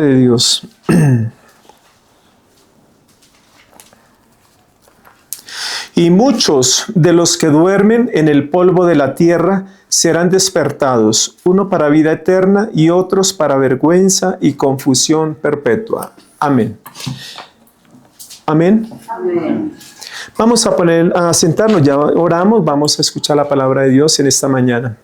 de Dios. Y muchos de los que duermen en el polvo de la tierra serán despertados, uno para vida eterna y otros para vergüenza y confusión perpetua. Amén. Amén. Amén. Vamos a sentarnos, ya oramos, vamos a escuchar la palabra de Dios en esta mañana.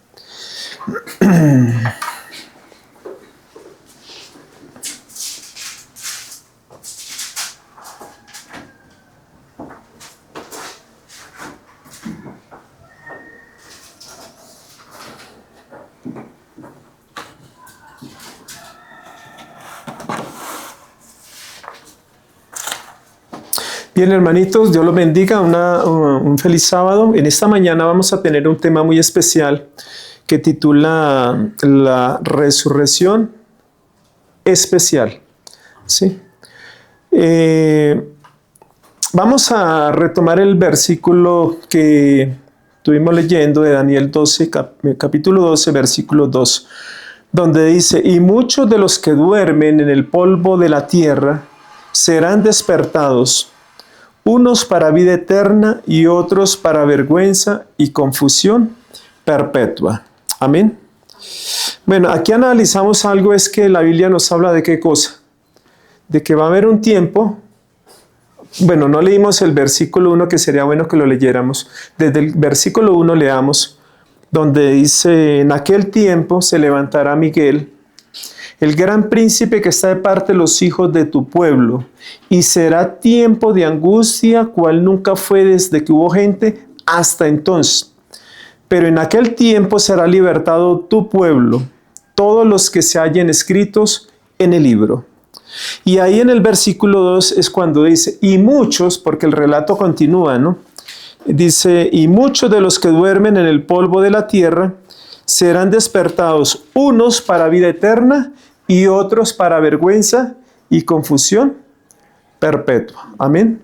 Bien, hermanitos, Dios los bendiga, un feliz sábado. En esta mañana vamos a tener un tema muy especial que titula La resurrección especial. ¿Sí? Vamos a retomar el versículo que estuvimos leyendo de Daniel 12, capítulo 12, versículo 2, donde dice: y muchos de los que duermen en el polvo de la tierra serán despertados, unos para vida eterna y otros para vergüenza y confusión perpetua. Amén. Bueno, aquí analizamos algo, es que la Biblia nos habla de qué cosa. De que va a haber un tiempo. Bueno, no leímos el versículo 1, que sería bueno que lo leyéramos. Desde el versículo 1 leamos, donde dice: en aquel tiempo se levantará Miguel, el gran príncipe que está de parte de los hijos de tu pueblo, y será tiempo de angustia, cual nunca fue desde que hubo gente hasta entonces. Pero en aquel tiempo será libertado tu pueblo, todos los que se hallen escritos en el libro. Y ahí en el versículo 2 es cuando dice: y muchos, porque el relato continúa, ¿no? Dice: y muchos de los que duermen en el polvo de la tierra serán despertados, unos para vida eterna y otros para vergüenza y confusión perpetua. Amén.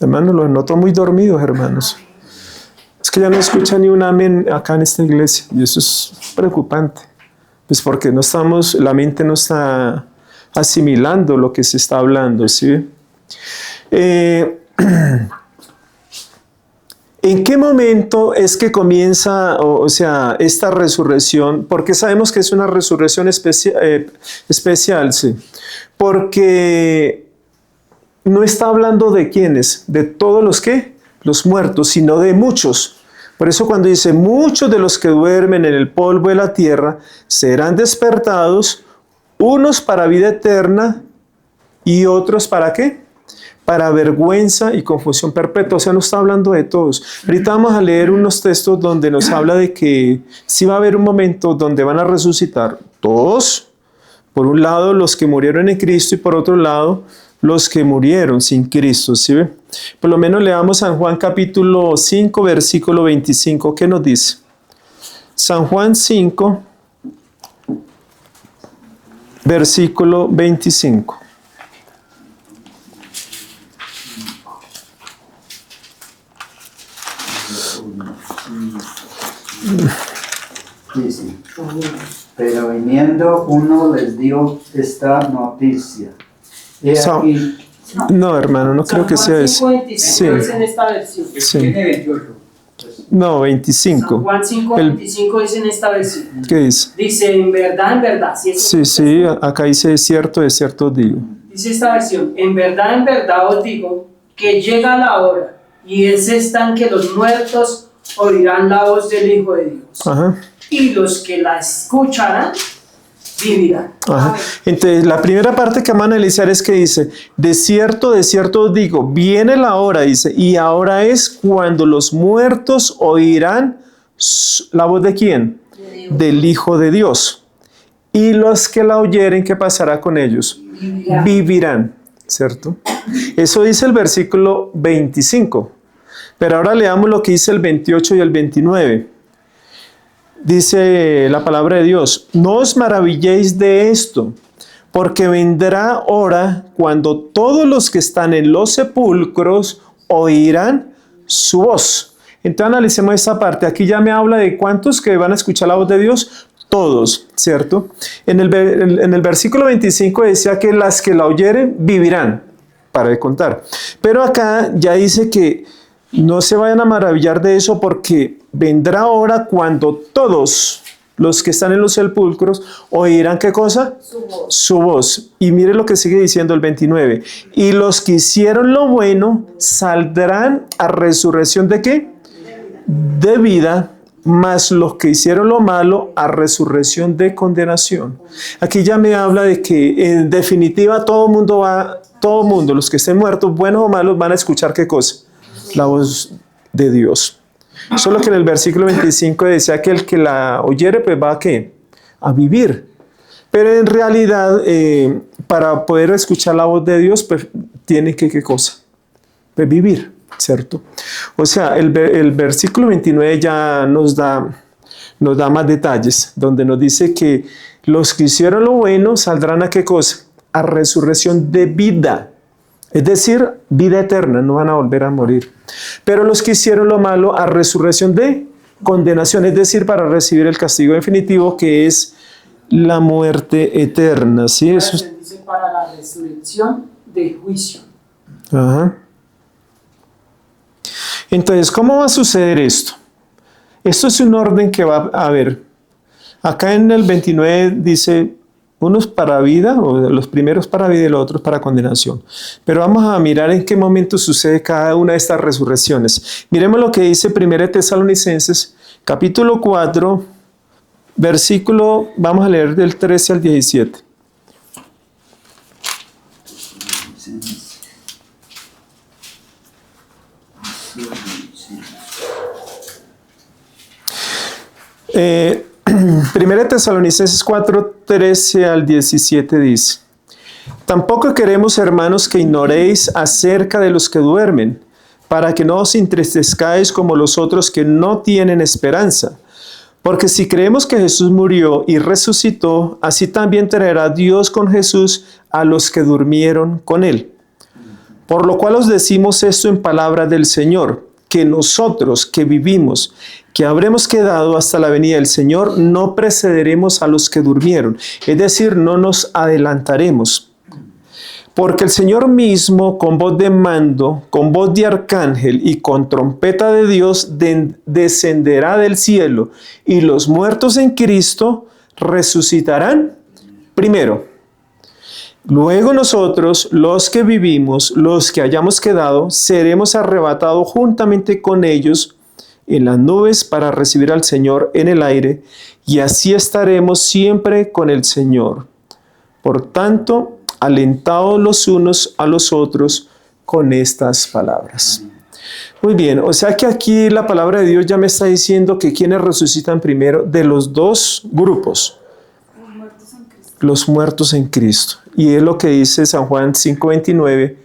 Hermanos, los noto muy dormidos, hermanos. Es que ya no escucha ni un amén acá en esta iglesia, y eso es preocupante. Pues porque la mente no está asimilando lo que se está hablando, ¿sí? ¿En qué momento es que comienza, esta resurrección? Porque sabemos que es una resurrección especial, sí. Porque no está hablando de quiénes, de todos los muertos, sino de muchos. Por eso cuando dice: muchos de los que duermen en el polvo de la tierra serán despertados, unos para vida eterna y otros ¿para qué? Para vergüenza y confusión perpetua. O sea, no está hablando de todos. Ahorita vamos a leer unos textos donde nos habla de que sí va a haber un momento donde van a resucitar todos. Por un lado, los que murieron en Cristo, y por otro lado, los que murieron sin Cristo. ¿Sí ve? Por lo menos leamos San Juan capítulo 5, versículo 25. ¿Qué nos dice? San Juan 5, versículo 25. Dice: pero viniendo uno les dio esta noticia. He aquí, No, hermano, no creo que sea eso. Sí. Es en esta versión. Sí. Tiene 28. No, 25. San Juan 5, 25 dice en esta versión. ¿Qué dice? Dice: en verdad, Sí, acá dice: de cierto digo. Dice esta versión: en verdad os digo que llega la hora, y es esta en que los muertos oirán la voz del Hijo de Dios. Ajá. Y los que la escucharán vivirán. Ajá. Entonces, la primera parte que vamos a analizar es que dice: de cierto os digo, viene la hora, dice, y ahora es cuando los muertos oirán la voz de ¿quién? Del Hijo de Dios. Y los que la oyeren, ¿qué pasará con ellos? Vivirán, ¿cierto? Eso dice el versículo 25. Pero ahora leamos lo que dice el 28 y el 29. Dice la palabra de Dios: no os maravilléis de esto, porque vendrá hora cuando todos los que están en los sepulcros oirán su voz. Entonces analicemos esta parte. Aquí ya me habla de cuántos que van a escuchar la voz de Dios. todos, ¿cierto? En el versículo 25 decía que las que la oyeren vivirán, para de contar. Pero acá ya dice que no se vayan a maravillar de eso, porque vendrá hora cuando todos los que están en los sepulcros oirán, ¿qué cosa? Su voz. Y mire lo que sigue diciendo el 29. Y los que hicieron lo bueno saldrán a resurrección ¿de qué? De vida, mas los que hicieron lo malo a resurrección de condenación. Aquí ya me habla de que en definitiva todo mundo, los que estén muertos, buenos o malos, van a escuchar ¿qué cosa? La voz de Dios. Solo que en el versículo 25 decía que el que la oyere pues va a ¿qué? A vivir. Pero en realidad para poder escuchar la voz de Dios pues tiene que ¿qué cosa? Pues vivir, ¿cierto? O sea, el versículo 29 ya nos da más detalles, donde nos dice que los que hicieron lo bueno saldrán a ¿qué cosa? A resurrección de vida. Es decir, vida eterna, no van a volver a morir. Pero los que hicieron lo malo a resurrección de condenación, es decir, para recibir el castigo definitivo que es la muerte eterna. ¿Sí? Eso Se dice para la resurrección de juicio. Ajá. Entonces, ¿cómo va a suceder esto? Esto es un orden que va a haber. Acá en el 29 dice unos para vida, o los primeros para vida y los otros para condenación. Pero vamos a mirar en qué momento sucede cada una de estas resurrecciones. Miremos lo que dice 1 Tesalonicenses, capítulo 4, versículo, vamos a leer del 13 al 17. Primera Tesalonicenses 4, 13 al 17 dice: Tampoco queremos, hermanos, que ignoréis acerca de los que duermen, para que no os entristezcáis como los otros que no tienen esperanza. Porque si creemos que Jesús murió y resucitó, así también traerá Dios con Jesús a los que durmieron con él. Por lo cual os decimos esto en palabra del Señor, que nosotros que vivimos, que habremos quedado hasta la venida del Señor, no precederemos a los que durmieron, es decir, no nos adelantaremos. Porque el Señor mismo, con voz de mando, con voz de arcángel y con trompeta de Dios, descenderá del cielo, y los muertos en Cristo resucitarán primero. Luego nosotros, los que vivimos, los que hayamos quedado, seremos arrebatados juntamente con ellos en las nubes para recibir al Señor en el aire, y así estaremos siempre con el Señor. Por tanto, alentaos los unos a los otros con estas palabras. Muy bien, o sea que aquí la palabra de Dios ya me está diciendo que quienes resucitan primero de los dos grupos. Los muertos en Cristo. Y es lo que dice San Juan 5:29,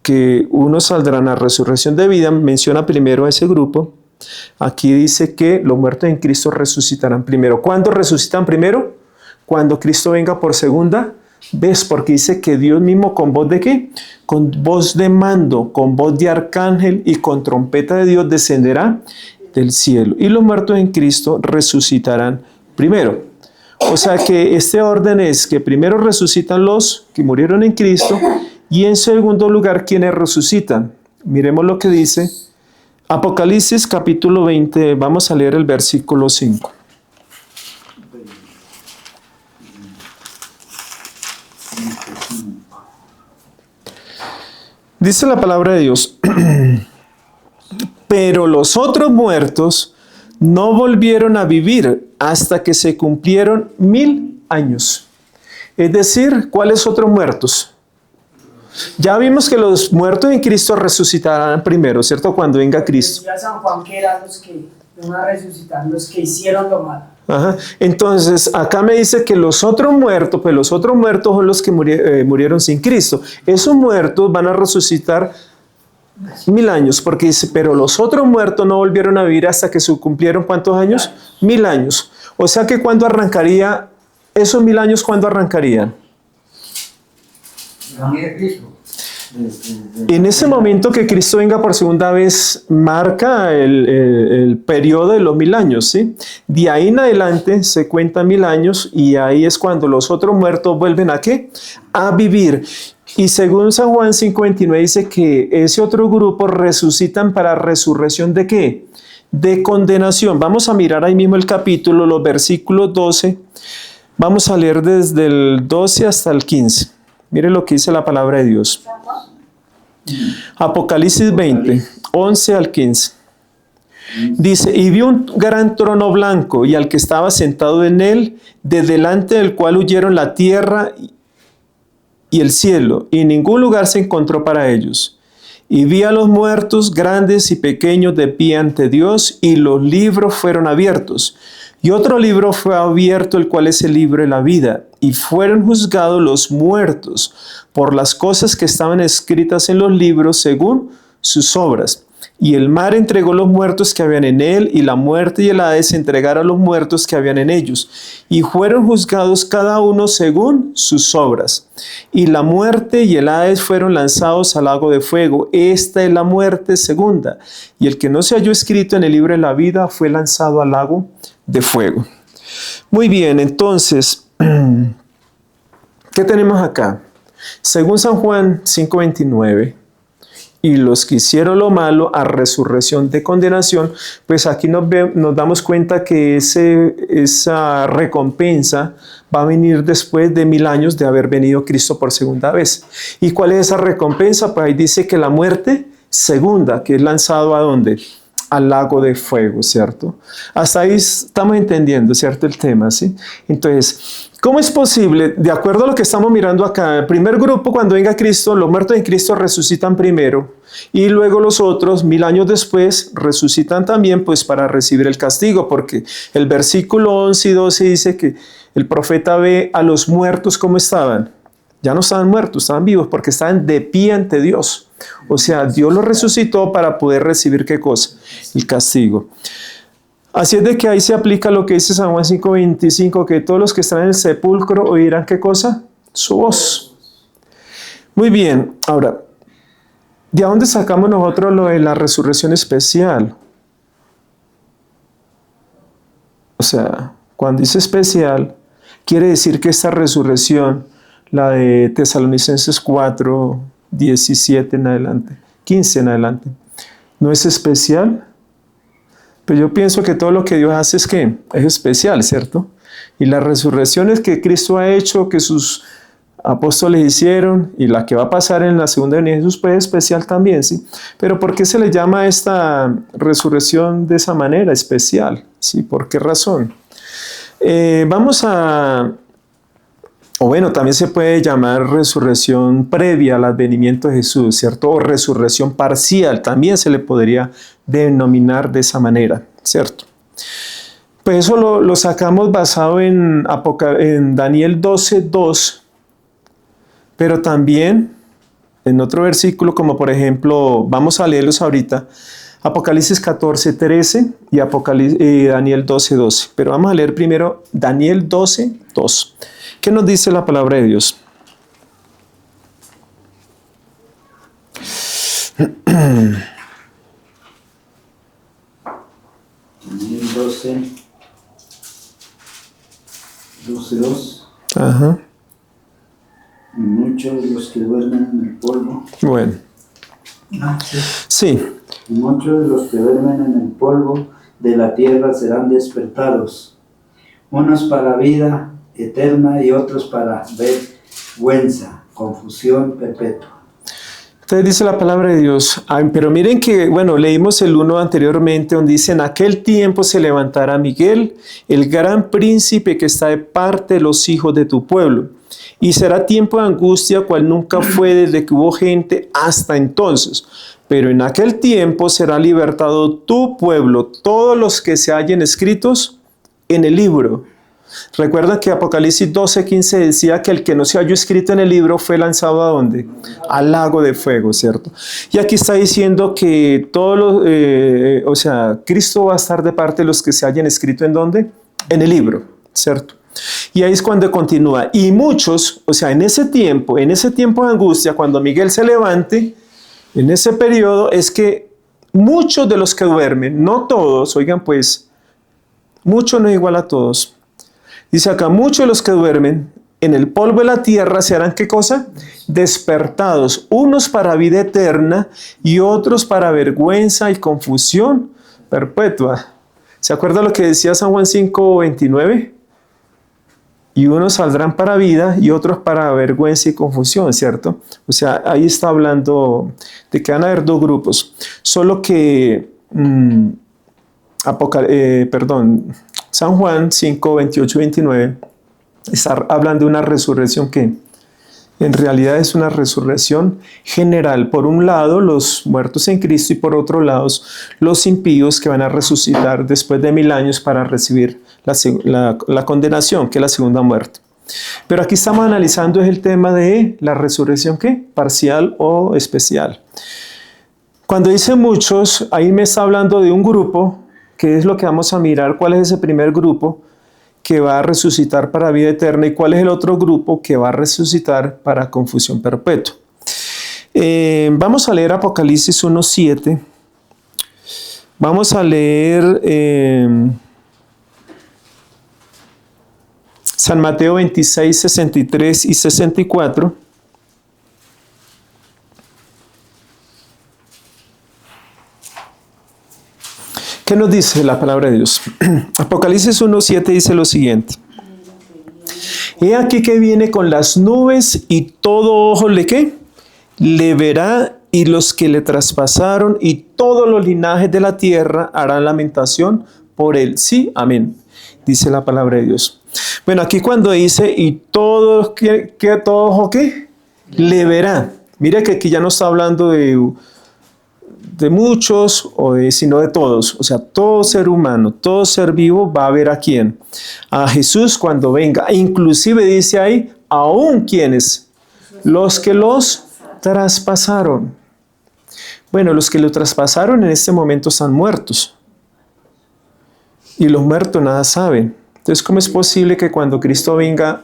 que unos saldrán a resurrección de vida, menciona primero a ese grupo. Aquí dice que los muertos en Cristo resucitarán primero. ¿Cuándo resucitan primero? Cuando Cristo venga por segunda vez, porque dice que Dios mismo con voz de ¿qué? Con voz de mando, con voz de arcángel y con trompeta de Dios descenderá del cielo. Y los muertos en Cristo resucitarán primero. O sea que este orden es que primero resucitan los que murieron en Cristo y en segundo lugar quienes resucitan. Miremos lo que dice Apocalipsis capítulo 20, vamos a leer el versículo 5. Dice la palabra de Dios: pero los otros muertos no volvieron a vivir hasta que se cumplieron 1000 años. Es decir, ¿cuáles otros muertos? Ya vimos que los muertos en Cristo resucitarán primero, ¿cierto? Cuando venga Cristo. Decía San Juan que eran los que van a resucitar, los que hicieron lo malo. Ajá. Entonces, acá me dice que los otros muertos, pues los otros muertos son los que murieron sin Cristo. Esos muertos van a resucitar 1000 años, porque dice, pero los otros muertos no volvieron a vivir hasta que se cumplieron ¿cuántos años? 1000 años. O sea que ¿cuándo arrancaría esos 1000 años? ¿Cuándo arrancarían? En ese momento que Cristo venga por segunda vez, marca el periodo de los 1000 años, ¿sí? De ahí en adelante se cuentan 1000 años y ahí es cuando los otros muertos vuelven ¿a qué? A vivir. Y según San Juan 5:29 dice que ese otro grupo resucitan para resurrección ¿de qué? De condenación. Vamos a mirar ahí mismo el capítulo, los versículos 12. Vamos a leer desde el 12 hasta el 15. Mire lo que dice la palabra de Dios. Apocalipsis 20, 11 al 15. Dice, y vi un gran trono blanco y al que estaba sentado en él, de delante del cual huyeron la tierra y el cielo, y ningún lugar se encontró para ellos. Y vi a los muertos, grandes y pequeños, de pie ante Dios, y los libros fueron abiertos. Y otro libro fue abierto, el cual es el libro de la vida, y fueron juzgados los muertos por las cosas que estaban escritas en los libros según sus obras. Y el mar entregó los muertos que habían en él, y la muerte y el Hades entregaron a los muertos que habían en ellos. Y fueron juzgados cada uno según sus obras. Y la muerte y el Hades fueron lanzados al lago de fuego. Esta es la muerte segunda. Y el que no se halló escrito en el libro de la vida fue lanzado al lago de fuego. Muy bien, entonces, ¿qué tenemos acá? Según San Juan 5:29, y los que hicieron lo malo a resurrección de condenación, pues aquí nos damos cuenta que esa recompensa va a venir después de 1000 años de haber venido Cristo por segunda vez. ¿Y cuál es esa recompensa? Pues ahí dice que la muerte segunda, que es lanzado ¿a dónde? Al lago de fuego, ¿cierto? Hasta ahí estamos entendiendo, ¿cierto? El tema, ¿sí? Entonces, ¿cómo es posible? De acuerdo a lo que estamos mirando acá, el primer grupo, cuando venga Cristo, los muertos en Cristo resucitan primero, y luego los otros, 1000 años después, resucitan también, pues para recibir el castigo, porque el versículo 11 y 12 dice que el profeta ve a los muertos como estaban. Ya no estaban muertos, estaban vivos, porque estaban de pie ante Dios. O sea, Dios los resucitó para poder recibir ¿qué cosa? El castigo. Así es de que ahí se aplica lo que dice San Juan 5:25, que todos los que están en el sepulcro oirán ¿qué cosa? Su voz. Muy bien, ahora, ¿de dónde sacamos nosotros lo de la resurrección especial? O sea, cuando dice especial, quiere decir que esta resurrección, la de Tesalonicenses 4, 17 en adelante, 15 en adelante, ¿no es especial? Pero yo pienso que todo lo que Dios hace es que es especial, ¿cierto? Y las resurrecciones que Cristo ha hecho, que sus apóstoles hicieron, y la que va a pasar en la segunda venida de Jesús, pues es especial también, ¿sí? Pero ¿por qué se le llama a esta resurrección de esa manera especial? ¿Sí? ¿Por qué razón? O bueno, también se puede llamar resurrección previa al advenimiento de Jesús, ¿cierto? O resurrección parcial, también se le podría denominar de esa manera, ¿cierto? Pues eso lo sacamos basado en Daniel 12:2, pero también en otro versículo, como por ejemplo, vamos a leerlos ahorita, Apocalipsis 14:13 y Daniel 12:12. Pero vamos a leer primero Daniel 12:2. ¿Qué nos dice la palabra de Dios? Daniel 12:2. Ajá. Muchos de los que duermen en el polvo. Bueno. Sí. Muchos de los que duermen en el polvo de la tierra serán despertados, unos para vida eterna y otros para vergüenza, confusión perpetua. Entonces dice la palabra de Dios, pero miren que, bueno, leímos el 1 anteriormente donde dice, en aquel tiempo se levantará Miguel, el gran príncipe que está de parte de los hijos de tu pueblo, y será tiempo de angustia cual nunca fue desde que hubo gente hasta entonces. Pero en aquel tiempo será libertado tu pueblo, todos los que se hallen escritos en el libro. Recuerda que Apocalipsis 12:15 decía que el que no se halló escrito en el libro fue lanzado ¿a dónde? Al lago de fuego, ¿cierto? Y aquí está diciendo que Cristo va a estar de parte de los que se hayan escrito ¿en dónde? En el libro, ¿cierto? Y ahí es cuando continúa. Y muchos, o sea, en ese tiempo de angustia, cuando Miguel se levante, en ese periodo es que muchos de los que duermen, no todos, oigan pues, mucho no es igual a todos. Dice acá, muchos de los que duermen en el polvo de la tierra serán, ¿qué cosa? Despertados, unos para vida eterna y otros para vergüenza y confusión perpetua. ¿Se acuerda lo que decía San Juan 5:29? Y unos saldrán para vida y otros para vergüenza y confusión, ¿cierto? O sea, ahí está hablando de que van a haber dos grupos. Solo que, San Juan 5:28-29 está hablando de una resurrección que en realidad es una resurrección general. Por un lado, los muertos en Cristo y por otro lado, los impíos que van a resucitar después de 1000 años para recibir la condenación, que es la segunda muerte. Pero aquí estamos analizando el tema de la resurrección, ¿qué? Parcial o especial. Cuando dice muchos, ahí me está hablando de un grupo, que es lo que vamos a mirar, cuál es ese primer grupo que va a resucitar para vida eterna y cuál es el otro grupo que va a resucitar para confusión perpetua. Vamos a leer Apocalipsis 1:7. Vamos a leer San Mateo 26, 63 y 64. ¿Qué nos dice la palabra de Dios? Apocalipsis 1:7 dice lo siguiente. He aquí que viene con las nubes y todo ojo le ¿qué? Le verá y los que le traspasaron y todos los linajes de la tierra harán lamentación por él. Sí, amén. Dice la palabra de Dios. Bueno, aquí cuando dice y todo, todo ojo ¿qué? Le verá. Mira que aquí ya no está hablando de muchos, sino de todos. O sea, todo ser humano, todo ser vivo va a ver a quién. A Jesús cuando venga. Inclusive dice ahí, aún quienes, los que los traspasaron. Bueno, los que lo traspasaron en este momento están muertos. Y los muertos nada saben. Entonces, ¿cómo es posible que cuando Cristo venga,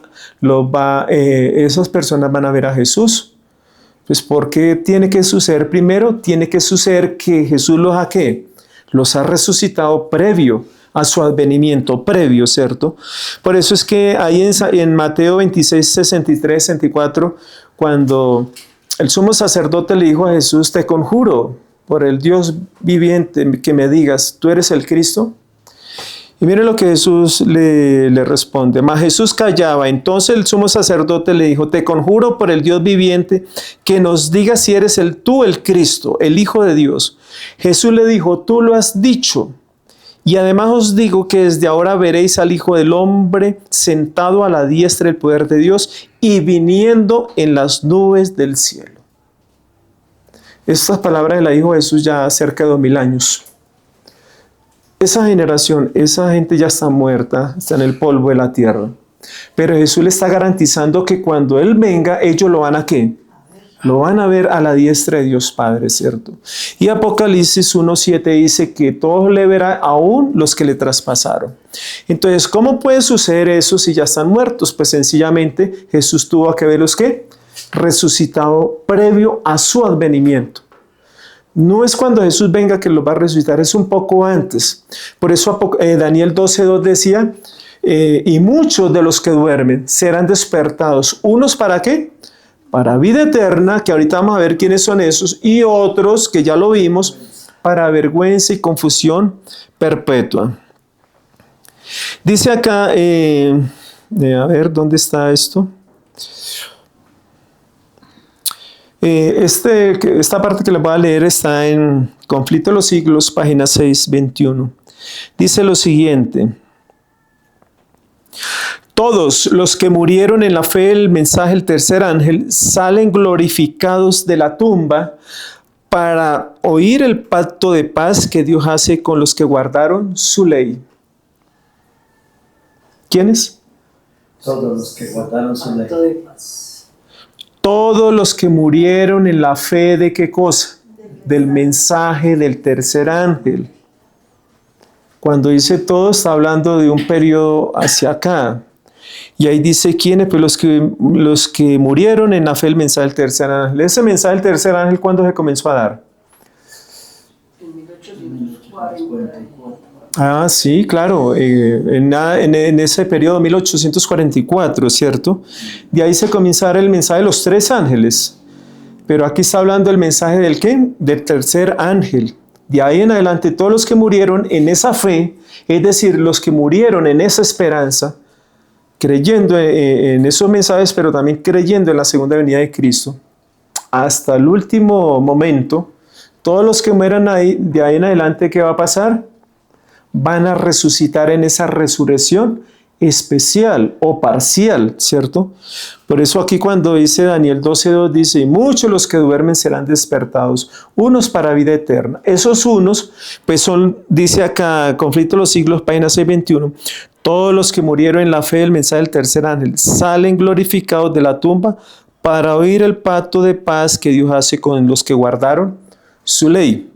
esas personas van a ver a Jesús? Pues porque tiene que suceder primero, tiene que suceder que Jesús los ha resucitado previo a su advenimiento, previo, ¿cierto? Por eso es que ahí en Mateo 26, 63, 64, cuando el sumo sacerdote le dijo a Jesús, te conjuro por el Dios viviente que me digas, ¿tú eres el Cristo? Y miren lo que Jesús le responde. Mas Jesús callaba. Entonces el sumo sacerdote le dijo, te conjuro por el Dios viviente que nos digas si eres tú el Cristo, el Hijo de Dios. Jesús le dijo, tú lo has dicho. Y además os digo que desde ahora veréis al Hijo del Hombre sentado a la diestra del poder de Dios y viniendo en las nubes del cielo. Estas palabras las dijo Jesús ya cerca de 2000 años. Esa generación, esa gente ya está muerta, está en el polvo de la tierra. Pero Jesús le está garantizando que cuando Él venga, ellos lo van a ¿qué? Lo van a ver a la diestra de Dios Padre, ¿cierto? Y Apocalipsis 1:7 dice que todos le verán, aún los que le traspasaron. Entonces, ¿cómo puede suceder eso si ya están muertos? Pues sencillamente Jesús tuvo que verlos ¿qué? Resucitado previo a su advenimiento. No es cuando Jesús venga que los va a resucitar, es un poco antes. Por eso Daniel 12:2 decía, y muchos de los que duermen serán despertados. ¿Unos para qué? Para vida eterna, que ahorita vamos a ver quiénes son esos, y otros, que ya lo vimos, para vergüenza y confusión perpetua. Dice acá, a ver, ¿dónde está esto? Esta parte que les voy a leer está en Conflicto de los Siglos, página 621. Dice lo siguiente. Todos los que murieron en la fe del mensaje del tercer ángel salen glorificados de la tumba para oír el pacto de paz que Dios hace con los que guardaron su ley. ¿Quiénes? Todos los que guardaron su ley. Pacto de paz. Todos los que murieron en la fe de ¿qué cosa? Del mensaje del tercer ángel. Cuando dice todo, está hablando de un periodo hacia acá. Y ahí dice, ¿quiénes? Pues los que murieron en la fe, el mensaje del tercer ángel. Ese mensaje del tercer ángel, ¿cuándo se comenzó a dar? En 1844. Ah, sí, claro, en ese periodo, 1844, ¿cierto? De ahí se comienza a dar el mensaje de los tres ángeles. Pero aquí está hablando el mensaje del ¿qué? Del tercer ángel. De ahí en adelante, todos los que murieron en esa fe, es decir, los que murieron en esa esperanza, creyendo en esos mensajes, pero también creyendo en la segunda venida de Cristo, hasta el último momento, todos los que mueran ahí, de ahí en adelante, ¿qué va a pasar? Van a resucitar en esa resurrección especial o parcial, ¿cierto? Por eso aquí cuando dice Daniel 12:2 dice, y muchos los que duermen serán despertados, unos para vida eterna. Esos unos, pues son, dice acá, Conflicto de los Siglos, página 621, todos los que murieron en la fe del mensaje del tercer ángel salen glorificados de la tumba para oír el pacto de paz que Dios hace con los que guardaron su ley.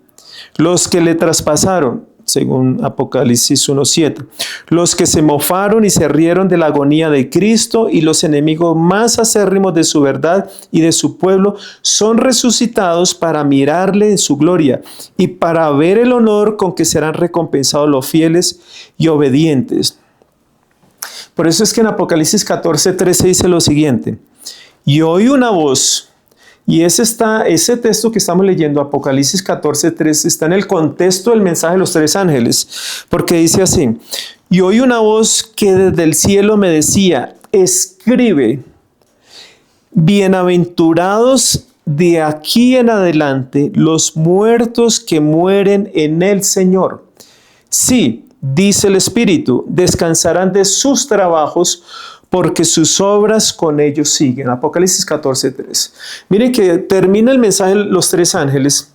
Los que le traspasaron, según Apocalipsis 1:7. Los que se mofaron y se rieron de la agonía de Cristo y los enemigos más acérrimos de su verdad y de su pueblo son resucitados para mirarle en su gloria y para ver el honor con que serán recompensados los fieles y obedientes. Por eso es que en Apocalipsis 14:13 dice lo siguiente, y oí una voz. Y ese texto que estamos leyendo, Apocalipsis 14:3, está en el contexto del mensaje de los tres ángeles, porque dice así, y oí una voz que desde el cielo me decía, escribe, bienaventurados de aquí en adelante los muertos que mueren en el Señor. Sí, dice el Espíritu, descansarán de sus trabajos, porque sus obras con ellos siguen. Apocalipsis 14:3. Miren que termina el mensaje de los tres ángeles,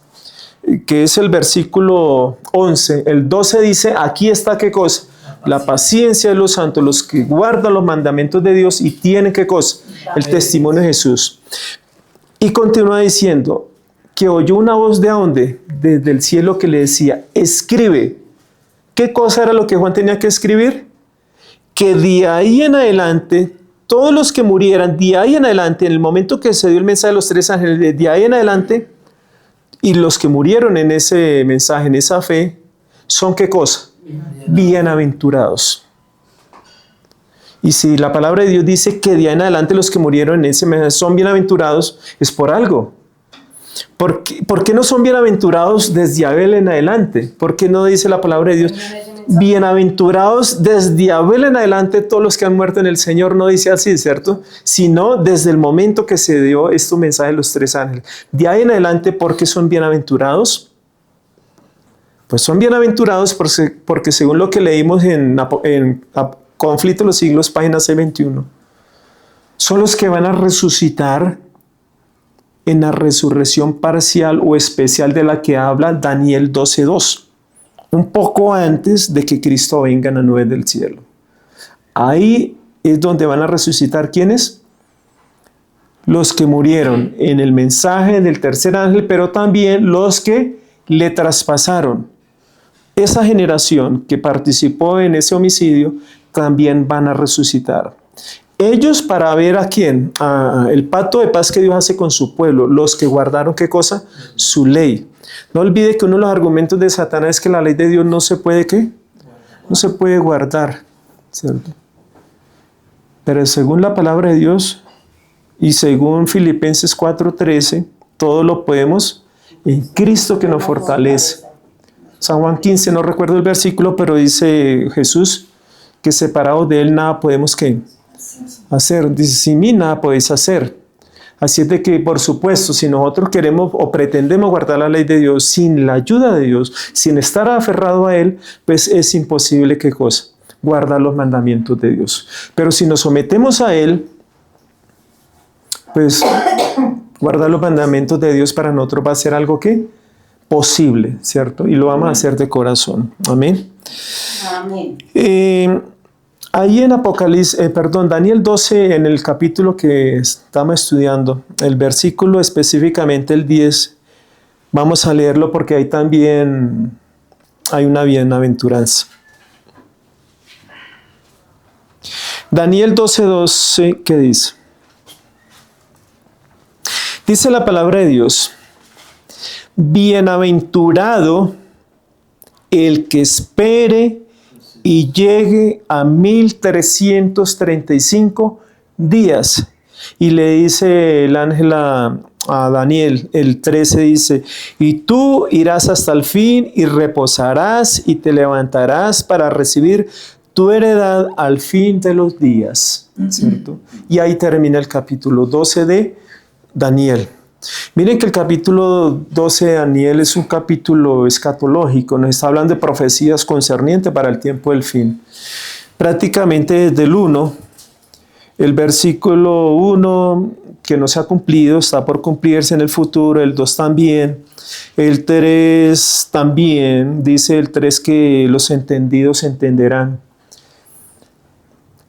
que es el versículo 11. El 12 dice, aquí está ¿qué cosa? La paciencia de los santos, los que guardan los mandamientos de Dios y tienen ¿qué cosa? El testimonio de Jesús. Y continúa diciendo que oyó una voz de ¿dónde? Desde el cielo que le decía, escribe. ¿Qué cosa era lo que Juan tenía que escribir? Que de ahí en adelante, todos los que murieran, de ahí en adelante, en el momento que se dio el mensaje de los tres ángeles, de ahí en adelante, y los que murieron en ese mensaje, en esa fe, son ¿qué cosa? Bienaventurados. Y si la palabra de Dios dice que de ahí en adelante los que murieron en ese mensaje son bienaventurados, es por algo. ¿Por qué no son bienaventurados desde Abel en adelante? ¿Por qué no dice la palabra de Dios? Bienaventurados desde Abel en adelante todos los que han muerto en el Señor, no dice así, ¿cierto? Sino desde el momento que se dio este mensaje de los tres ángeles. De ahí en adelante, ¿por qué son bienaventurados? Pues son bienaventurados porque según lo que leímos en Conflicto de los Siglos, página 621, son los que van a resucitar en la resurrección parcial o especial de la que habla Daniel 12:2. Un poco antes de que Cristo venga en la nube del cielo. Ahí es donde van a resucitar ¿quiénes? Los que murieron en el mensaje del tercer ángel, pero también los que le traspasaron. Esa generación que participó en ese homicidio también van a resucitar. Ellos para ver a quién, el pacto de paz que Dios hace con su pueblo, los que guardaron ¿qué cosa? Su ley. No olvide que uno de los argumentos de Satanás es que la ley de Dios no se puede ¿qué? No se puede guardar, ¿cierto? Pero según la palabra de Dios y según Filipenses 4:13, todo lo podemos en Cristo que nos fortalece. San Juan 15, no recuerdo el versículo, pero dice Jesús que separados de Él nada podemos ¿qué? Hacer. Dice, sin mí nada podéis hacer. Así es de que, por supuesto, si nosotros queremos o pretendemos guardar la ley de Dios sin la ayuda de Dios, sin estar aferrado a Él, pues es imposible, ¿qué cosa? Guardar los mandamientos de Dios. Pero si nos sometemos a Él, pues guardar los mandamientos de Dios para nosotros va a ser algo que posible, ¿cierto? Y lo vamos a hacer de corazón. Amén. Amén. Ahí en Daniel 12, en el capítulo que estamos estudiando, el versículo específicamente el 10, vamos a leerlo porque ahí también hay una bienaventuranza. Daniel 12:12, ¿qué dice? Dice la palabra de Dios: bienaventurado el que espere y llegue a 1335 días. Y le dice el ángel a Daniel, el 13 dice: y tú irás hasta el fin y reposarás y te levantarás para recibir tu heredad al fin de los días, ¿cierto? Y ahí termina el capítulo 12 de Daniel. Miren que el capítulo 12 de Daniel es un capítulo escatológico, nos está hablando de profecías concernientes para el tiempo del fin. Prácticamente desde el 1, el versículo 1 que no se ha cumplido, está por cumplirse en el futuro, el 2 también, el 3 también, dice el 3 que los entendidos entenderán.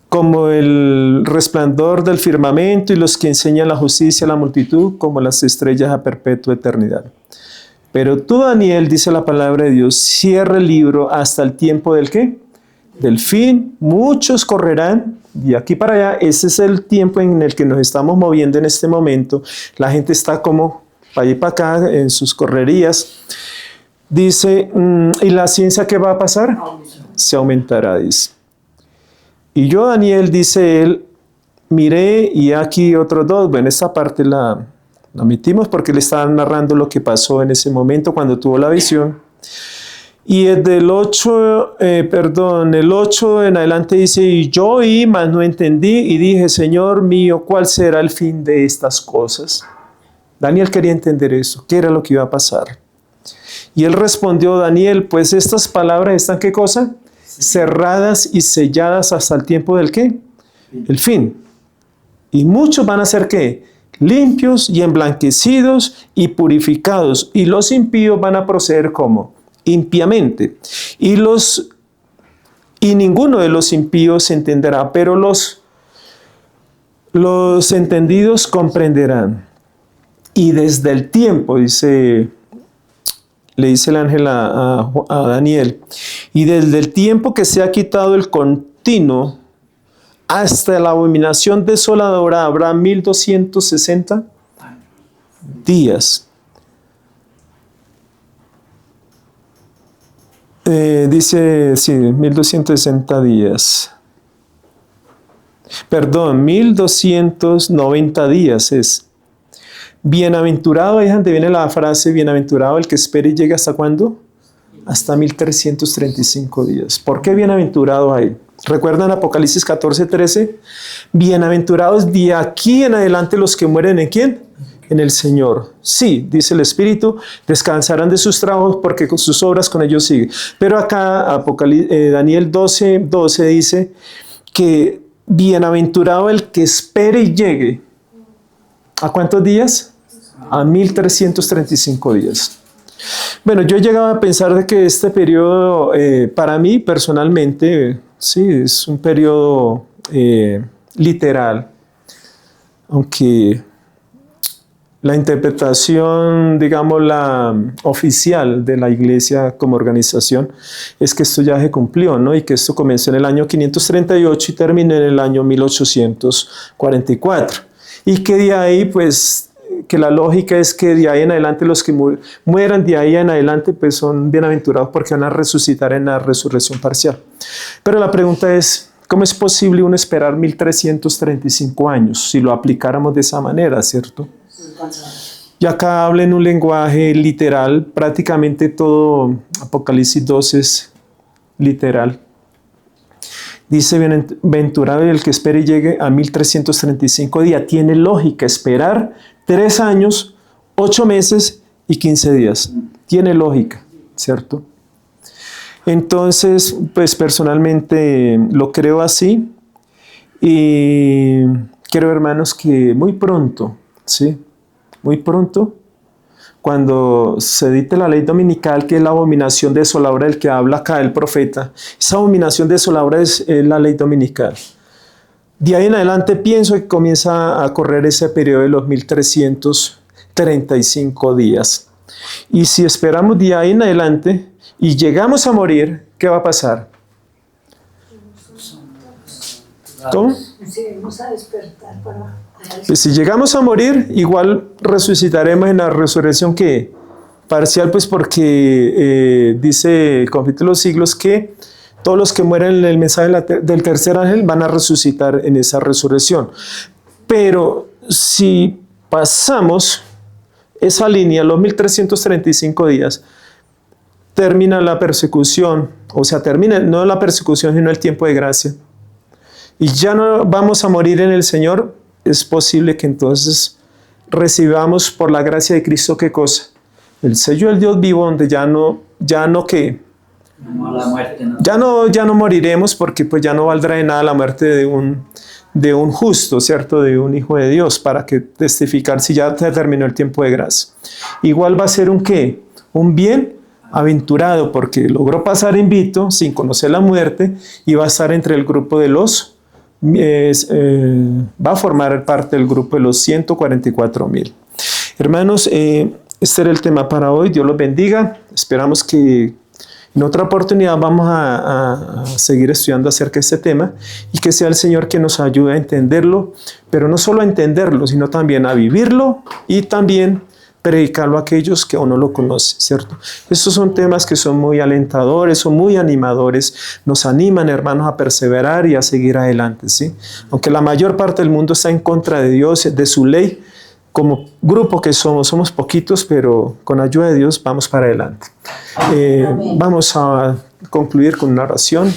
Como el resplandor del firmamento y los que enseñan la justicia a la multitud, como las estrellas a perpetua eternidad. Pero tú, Daniel, dice la palabra de Dios, cierra el libro hasta el tiempo del ¿qué? Del fin. Muchos correrán de aquí para allá. Ese es el tiempo en el que nos estamos moviendo en este momento. La gente está como para allá y para acá en sus correrías. Dice, ¿y la ciencia qué va a pasar? Se aumentará, dice. Y yo, Daniel, dice él, miré y aquí otros dos. Bueno, esta parte la omitimos porque le estaban narrando lo que pasó en ese momento cuando tuvo la visión. Y desde el 8 en adelante dice, y yo oí, mas no entendí, y dije, Señor mío, ¿cuál será el fin de estas cosas? Daniel quería entender eso, qué era lo que iba a pasar. Y él respondió, Daniel, pues estas palabras están, ¿qué cosa? Cerradas y selladas hasta el tiempo del ¿qué? El fin. Y muchos van a ser ¿qué? Limpios y emblanquecidos y purificados. Y los impíos van a proceder como impíamente. Y ninguno de los impíos entenderá, pero los entendidos comprenderán. Y desde el tiempo, le dice el ángel a Daniel, y desde el tiempo que se ha quitado el continuo hasta la abominación desoladora habrá 1260 días. Dice, sí, 1260 días. Perdón, 1290 días es. Bienaventurado, ahí es donde viene la frase, bienaventurado el que espere y llegue hasta ¿cuándo? Hasta 1335 días. ¿Por qué bienaventurado ahí? ¿Recuerdan Apocalipsis 14:13? Bienaventurados de aquí en adelante los que mueren ¿en quién? En el Señor. Sí, dice el Espíritu, descansarán de sus trabajos porque con sus obras con ellos sigue. Pero acá Daniel 12:12 dice que bienaventurado el que espere y llegue. ¿A cuántos días? A 1335 días. Bueno, yo llegaba a pensar de que este periodo, para mí personalmente, sí, es un periodo literal, aunque la interpretación, digamos, la oficial de la iglesia como organización es que esto ya se cumplió, ¿no? Y que esto comenzó en el año 538 y terminó en el año 1844. Y que de ahí, pues, que la lógica es que de ahí en adelante los que mueran de ahí en adelante, pues son bienaventurados porque van a resucitar en la resurrección parcial. Pero la pregunta es, ¿cómo es posible uno esperar 1335 años si lo aplicáramos de esa manera, cierto? Y acá habla en un lenguaje literal, prácticamente todo Apocalipsis 12 es literal. Dice, bienaventurado el que espere y llegue a 1335 días. Tiene lógica esperar 3 años, 8 meses y 15 días. Tiene lógica, ¿cierto? Entonces, pues personalmente lo creo así. Y creo, hermanos, que muy pronto, ¿sí? Muy pronto, cuando se edite la ley dominical, que es la abominación desoladora del que habla acá el profeta, esa abominación desoladora es la ley dominical. De ahí en adelante pienso que comienza a correr ese periodo de los 1335 días. Y si esperamos de ahí en adelante y llegamos a morir, ¿qué va a pasar? ¿Cómo? Sí, vamos a despertar para... Pues si llegamos a morir, igual resucitaremos en la resurrección que parcial, pues porque dice el conflicto de los siglos que todos los que mueren en el mensaje del tercer ángel van a resucitar en esa resurrección. Pero si pasamos esa línea, los 1335 días, termina la persecución, o sea, termina no la persecución, sino el tiempo de gracia, y ya no vamos a morir en el Señor, es posible que entonces recibamos por la gracia de Cristo, ¿qué cosa? El sello del Dios vivo, donde ya no ¿qué? No, la muerte no. Ya no moriremos, porque pues ya no valdrá de nada la muerte de un justo, ¿cierto? De un hijo de Dios, para que testificar si ya terminó el tiempo de gracia. Igual va a ser un ¿qué? Un bien aventurado, porque logró pasar invicto sin conocer la muerte y va a estar entre el grupo de los va a formar parte del grupo de los 144,000. Hermanos, este era el tema para hoy. Dios los bendiga. Esperamos que en otra oportunidad vamos a seguir estudiando acerca de este tema y que sea el Señor quien nos ayude a entenderlo, pero no solo a entenderlo, sino también a vivirlo y también predicarlo a aquellos que aún no lo conocen, ¿cierto? Estos son temas que son muy alentadores, son muy animadores, nos animan, hermanos, a perseverar y a seguir adelante, ¿sí? Aunque la mayor parte del mundo está en contra de Dios, de su ley, como grupo que somos poquitos, pero con ayuda de Dios vamos para adelante. Vamos a concluir con una oración.